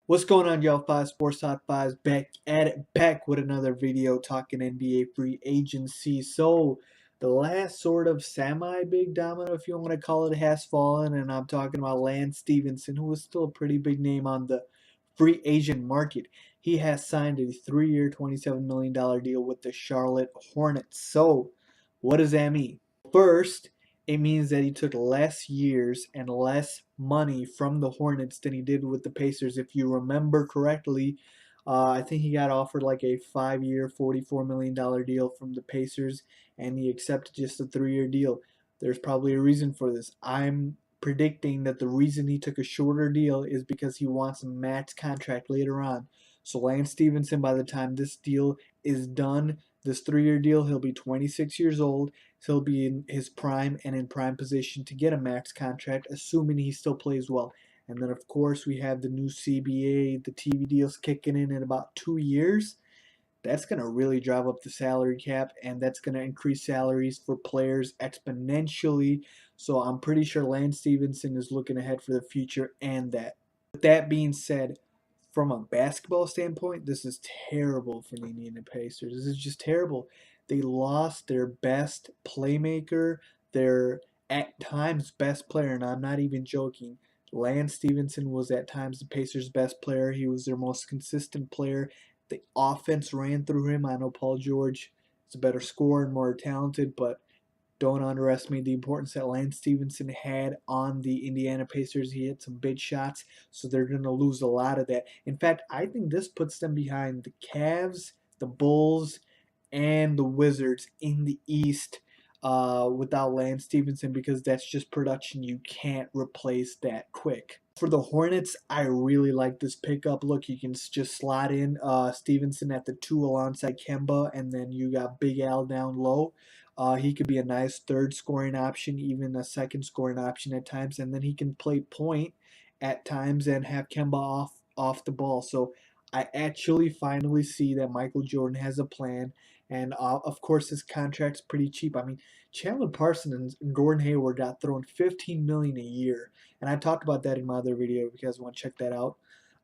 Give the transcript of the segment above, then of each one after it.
What's going on, y'all? Five Sports Top Fives back at it, back with another video talking NBA free agency. So, the last sort of semi big domino, if you want to call it, has fallen, and I'm talking about Lance Stephenson, who is still a pretty big name on the free agent market. He has signed a 3-year, $27 million deal with the Charlotte Hornets. So, what does that mean? First, it means that he took less years and less money from the Hornets than he did with the Pacers. If you remember correctly, I think he got offered like a 5-year, $44 million deal from the Pacers, and he accepted just a 3-year deal. There's probably a reason for this. I'm predicting that the reason he took a shorter deal is because he wants a max contract later on. So Lance Stephenson, by the time this deal is done, this 3-year deal, he'll be 26 years old. So he'll be in his prime and in prime position to get a max contract, assuming he still plays well. And then, of course, we have the new CBA, the TV deals kicking in about 2 years. That's going to really drive up the salary cap, and that's going to increase salaries for players exponentially. So I'm pretty sure Lance Stephenson is looking ahead for the future and that. With that being said, from a basketball standpoint, this is terrible for the Indiana Pacers. This is just terrible. They lost their best playmaker, their at times best player, and I'm not even joking. Lance Stephenson was at times the Pacers' best player. He was their most consistent player. The offense ran through him. I know Paul George is a better scorer and more talented, but don't underestimate the importance that Lance Stephenson had on the Indiana Pacers. He hit some big shots, so they're going to lose a lot of that. In fact, I think this puts them behind the Cavs, the Bulls, and the Wizards in the East without Lance Stephenson, because that's just production you can't replace that quick. For the Hornets, I really like this pickup. Look, you can just slot in Stevenson at the 2 alongside Kemba, and then you got Big Al down low. He could be a nice third scoring option, even a second scoring option at times, and then he can play point at times and have Kemba off the ball. So I actually finally see that Michael Jordan has a plan, and of course his contract's pretty cheap. I mean, Chandler Parsons and Gordon Hayward got thrown $15 million a year, and I talked about that in my other video if you guys want to check that out.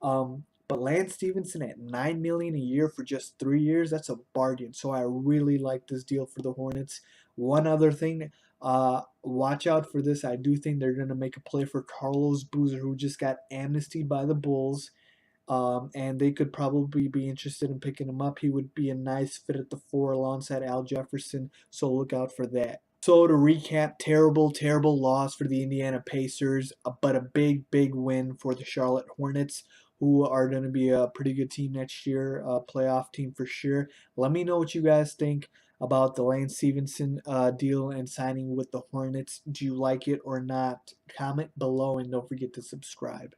But Lance Stephenson at $9 million a year for just 3 years, that's a bargain. So I really like this deal for the Hornets. One other thing, watch out for this. I do think they're going to make a play for Carlos Boozer, who just got amnestied by the Bulls. And they could probably be interested in picking him up. He would be a nice fit at the 4 alongside Al Jefferson, so look out for that. So to recap, terrible, terrible loss for the Indiana Pacers, but a big, big win for the Charlotte Hornets, who are going to be a pretty good team next year, a playoff team for sure. Let me know what you guys think about the Lance Stephenson deal and signing with the Hornets. Do you like it or not? Comment below and don't forget to subscribe.